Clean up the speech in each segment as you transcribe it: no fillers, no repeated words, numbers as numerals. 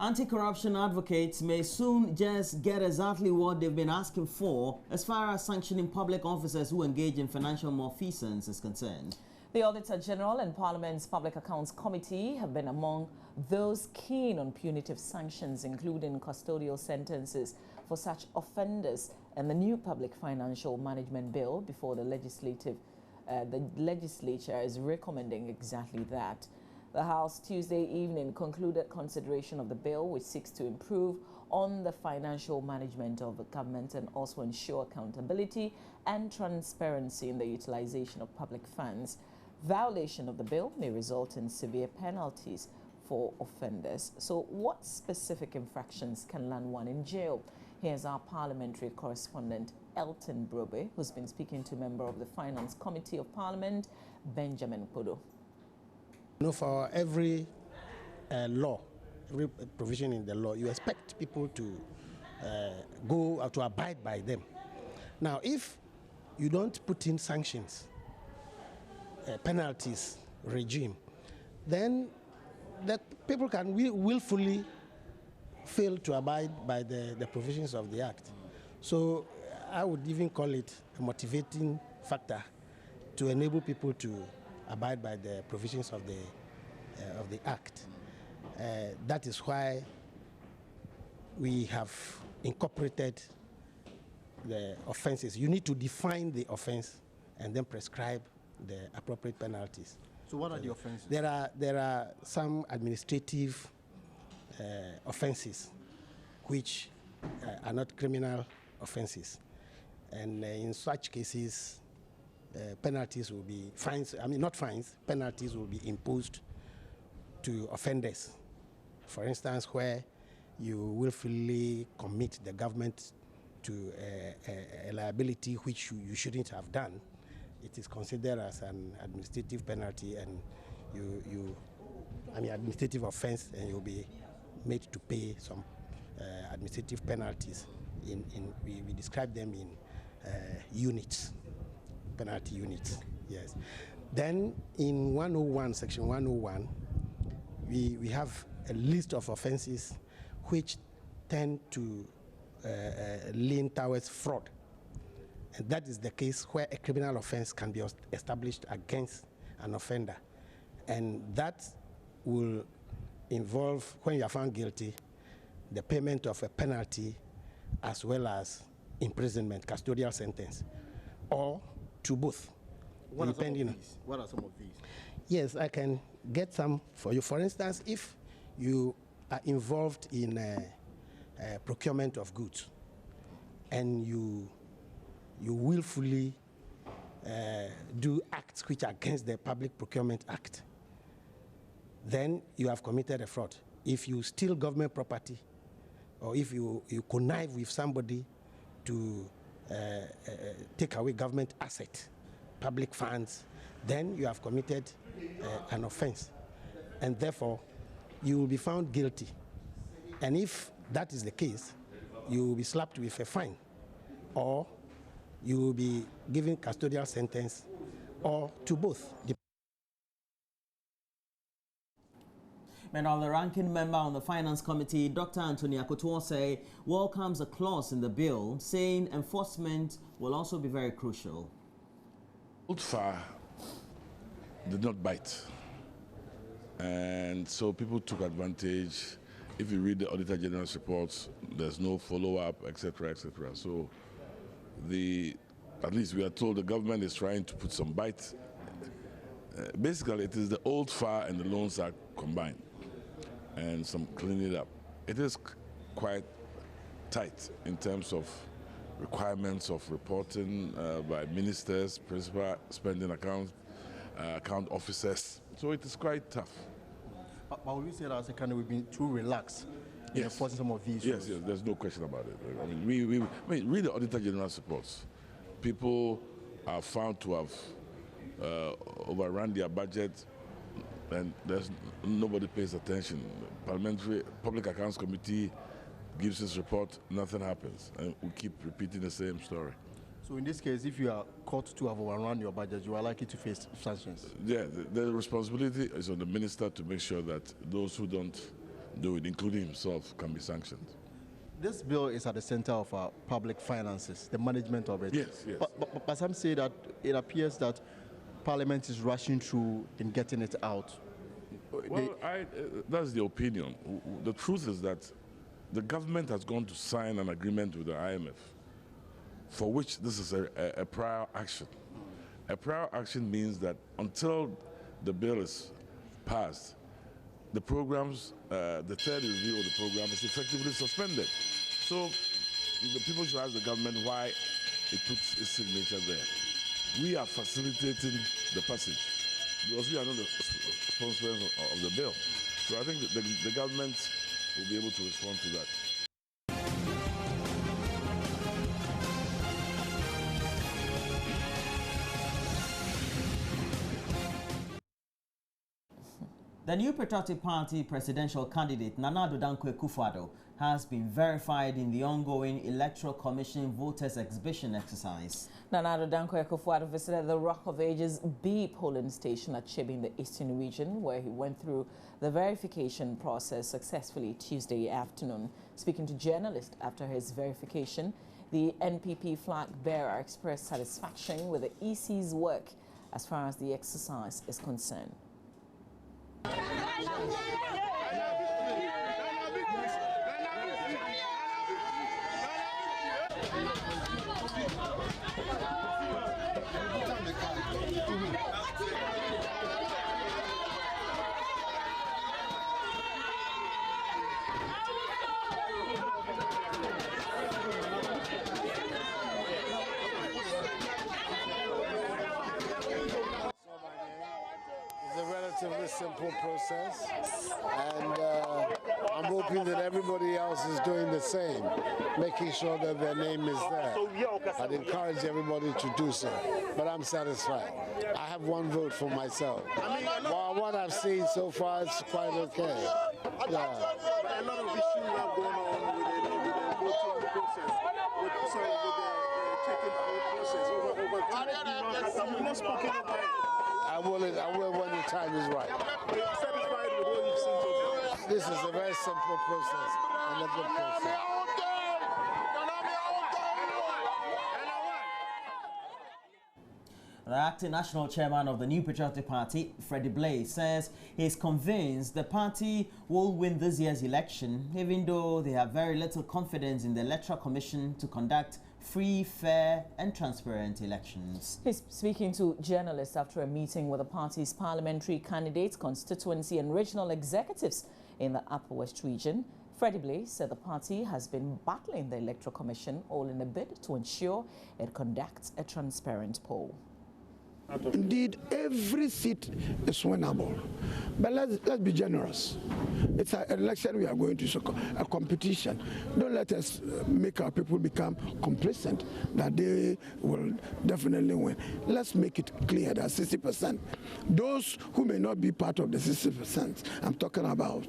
Anti-corruption advocates may soon just get exactly what they've been asking for as far as sanctioning public officers who engage in financial malfeasance is concerned. The Auditor General and Parliament's Public Accounts Committee have been among those keen on punitive sanctions, including custodial sentences for such offenders, and the new Public Financial Management Bill before the legislature is recommending exactly that. The House Tuesday evening concluded consideration of the bill, which seeks to improve on the financial management of the government and also ensure accountability and transparency in the utilization of public funds. Violation of the bill may result in severe penalties for offenders. So what specific infractions can land one in jail? Here's our parliamentary correspondent, Elton Brobe, who's been speaking to a member of the Finance Committee of Parliament, Benjamin Podo. For every law, every provision in the law, you expect people to go to abide by them. Now, if you don't put in sanctions, penalties regime, then that people can willfully fail to abide by the provisions of the Act. So I would even call it a motivating factor to enable people to abide by the provisions of the Act. That is why we have incorporated the offenses. You need to define the offense and then prescribe the appropriate penalties. So what are the offenses? There are some administrative offenses which are not criminal offenses, and in such cases penalties will be fines, not fines, penalties will be imposed to offenders. For instance, where you willfully commit the government to a liability which you shouldn't have done, it is considered as an administrative penalty, and administrative offense, and you'll be made to pay some administrative penalties. We describe them in units. Penalty units, yes. Then in 101, section 101, we have a list of offenses which tend to lean towards fraud. And that is the case where a criminal offense can be established against an offender. And that will involve, when you are found guilty, the payment of a penalty as well as imprisonment, custodial sentence, or to both. What are some of these? Yes, I can get some for you. For instance, if you are involved in procurement of goods and you willfully do acts which are against the Public Procurement Act, then you have committed a fraud. If you steal government property, or if you connive with somebody to take away government asset, public funds, then you have committed an offense, and therefore you will be found guilty. And if that is the case, you will be slapped with a fine, or you will be given custodial sentence, or to both. Meanwhile, the ranking member on the Finance Committee, Dr. Anthony Akotuose, welcomes a clause in the bill saying enforcement will also be very crucial. Old FAR did not bite, and so people took advantage. If you read the Auditor General's reports, there's no follow-up, etc., etc. So at least we are told the government is trying to put some bite. Basically, it is the old FAR and the Loans Act combined, and some cleaning it up. It is quite tight in terms of requirements of reporting by ministers, principal spending account officers. So it is quite tough. But will you say that as a country we've been too relaxed in enforcing some of these? Yes, there's no question about it. I mean, we read the Auditor General's reports. People are found to have overrun their budget, and nobody pays attention. Parliamentary Public Accounts Committee gives its report, nothing happens, and we keep repeating the same story. So in this case, if you are caught to have overrun your budget, you are likely to face sanctions? Yeah, the responsibility is on the minister to make sure that those who don't do it, including himself, can be sanctioned. This bill is at the center of our public finances, the management of it. Yes, yes. But some say that it appears that Parliament is rushing through in getting it out. Well, that's the opinion. The truth is that the government has gone to sign an agreement with the IMF, for which this is a prior action. A prior action means that until the bill is passed, the programs, the third review of the program is effectively suspended. So the people should ask the government why it puts its signature there. We are facilitating the passage because we are not the sponsors of the bill. So I think the government will be able to respond to that. The new Patriotic Party presidential candidate Nana Addo Dankwa Akufo-Addo has been verified in the ongoing Electoral Commission voters exhibition exercise. Nana Addo Dankwa Akufo-Addo visited the Rock of Ages B polling station at Chibin in the Eastern region, where he went through the verification process successfully Tuesday afternoon. Speaking to journalists after his verification, the NPP flag bearer expressed satisfaction with the EC's work as far as the exercise is concerned. Relatively simple process, and I'm hoping that everybody else is doing the same, making sure that their name is there. I'd encourage everybody to do so, but I'm satisfied. I have one vote for myself. While what I've seen so far is quite okay. Yeah. A lot of issues have gone on with the voting process, with the checking process over. We've not spoken about it. I will when the time is right. Are you satisfied with what you've seen so far? This is a very simple process and a good process. The acting national chairman of the New Patriotic Party, Freddie Blaze, says he is convinced the party will win this year's election, even though they have very little confidence in the Electoral Commission to conduct free, fair and transparent elections. He's speaking to journalists after a meeting with the party's parliamentary candidates, constituency and regional executives in the Upper West region. Freddie Blaze said the party has been battling the Electoral Commission all in a bid to ensure it conducts a transparent poll. Indeed, every seat is winnable, but let's be generous. It's an election we are going to, a competition. Don't let us make our people become complacent that they will definitely win. Let's make it clear that 60%, those who may not be part of the 60%, I'm talking about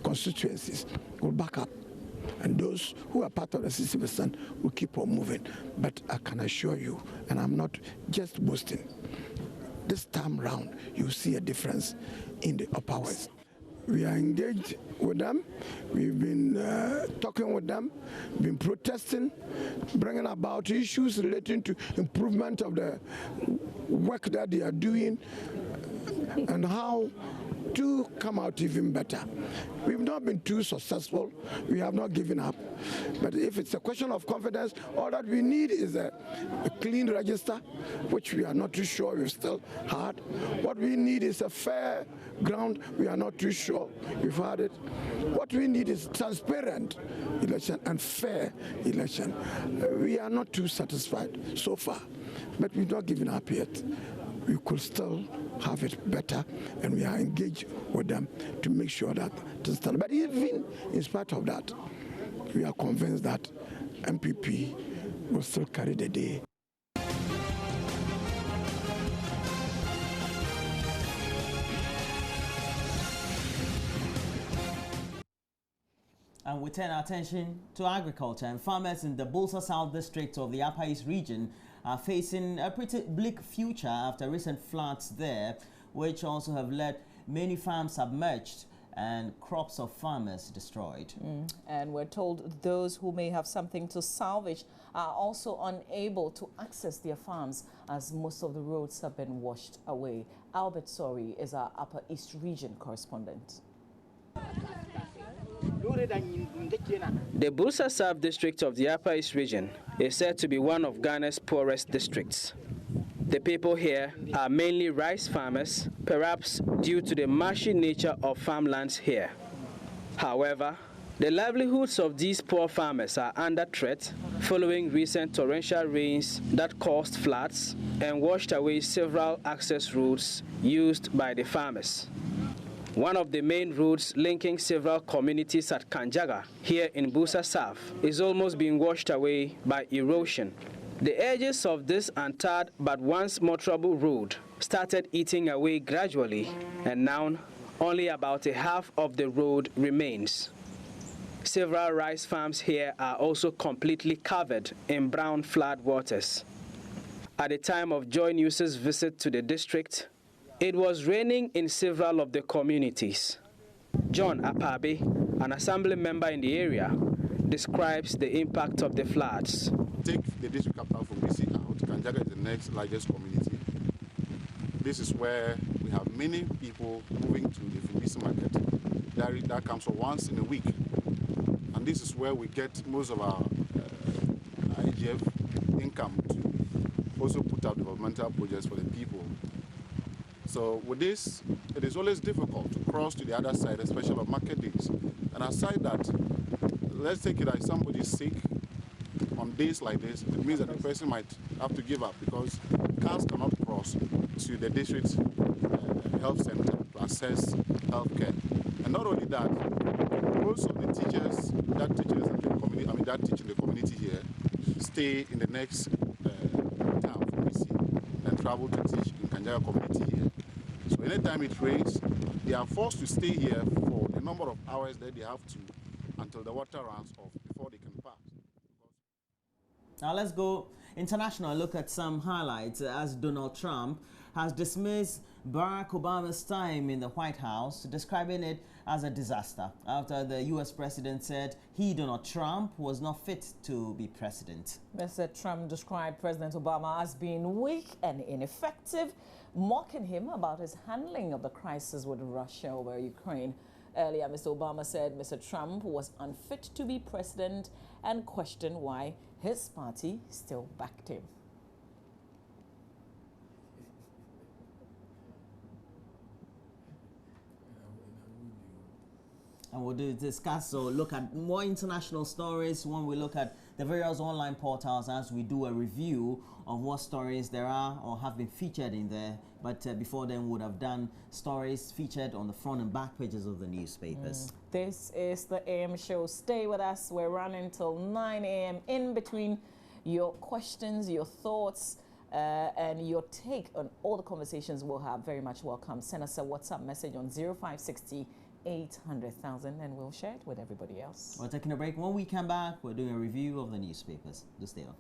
constituencies, will back up. And those who are part of the 60% will keep on moving. But I can assure you, and I'm not just boasting, this time round, you see a difference in the Upper West. We are engaged with them. We've been talking with them, been protesting, bringing about issues relating to improvement of the work that they are doing and how to come out even better. We've not been too successful. We have not given up. But if it's a question of confidence, all that we need is a clean register, which we are not too sure we've still had. What we need is a fair ground. We are not too sure we've had it. What we need is transparent election and fair election. We are not too satisfied so far, but we've not given up yet. We could still have it better, and we are engaged with them to make sure that it is done. But even in spite of that, we are convinced that MPP will still carry the day. And we turn our attention to agriculture, and farmers in the Busa South District of the Upper East region are facing a pretty bleak future after recent floods there, which also have led many farms submerged and crops of farmers destroyed. And we're told those who may have something to salvage are also unable to access their farms as most of the roads have been washed away. Albert Sori is our Upper East Region correspondent. The Busa South district of the Upper East Region is said to be one of Ghana's poorest districts. The people here are mainly rice farmers, perhaps due to the marshy nature of farmlands here. However, the livelihoods of these poor farmers are under threat following recent torrential rains that caused floods and washed away several access routes used by the farmers. One of the main roads linking several communities at Kanjaga, here in Busa South, is almost being washed away by erosion. The edges of this untarred but once motorable road started eating away gradually, and now only about a half of the road remains. Several rice farms here are also completely covered in brown flood waters. At the time of Joy News's visit to the district, it was raining in several of the communities. John Apabe, an assembly member in the area, describes the impact of the floods. Take the district capital from BC out, Kanjaga is the next largest community. This is where we have many people moving to the Fimbisi market. That comes for once in a week. And this is where we get most of our IGF income to also put out developmental projects for the people. So with this, it is always difficult to cross to the other side, especially on market days. And aside that, let's take it as somebody's sick. On days like this, it means that the person might have to give up because cars cannot cross to the district health center to access health care. And not only that, most of the teachers that teach in the community here stay in the next town from BC and travel to teach in Kanjaga community here. So anytime it rains, they are forced to stay here for the number of hours that they have to until the water runs off before they can pass. Now let's go international and look at some highlights as Donald Trump has dismissed Barack Obama's time in the White House, describing it as a disaster after the U.S. president said he, Donald Trump, was not fit to be president. Mr. Trump described President Obama as being weak and ineffective, mocking him about his handling of the crisis with Russia over Ukraine. Earlier, Mr. Obama said Mr. Trump was unfit to be president and questioned why his party still backed him. And we'll discuss or look at more international stories when we look at the various online portals as we do a review of what stories there are or have been featured in there. But before then, we would have done stories featured on the front and back pages of the newspapers. This is the AM show. Stay with us. We're running till 9 a.m. In between your questions, your thoughts, and your take on all the conversations we'll have. Very much welcome. Send us a WhatsApp message on 0560 800,000 and we'll share it with everybody else. We're taking a break. When we come back, we're doing a review of the newspapers. Do stay on.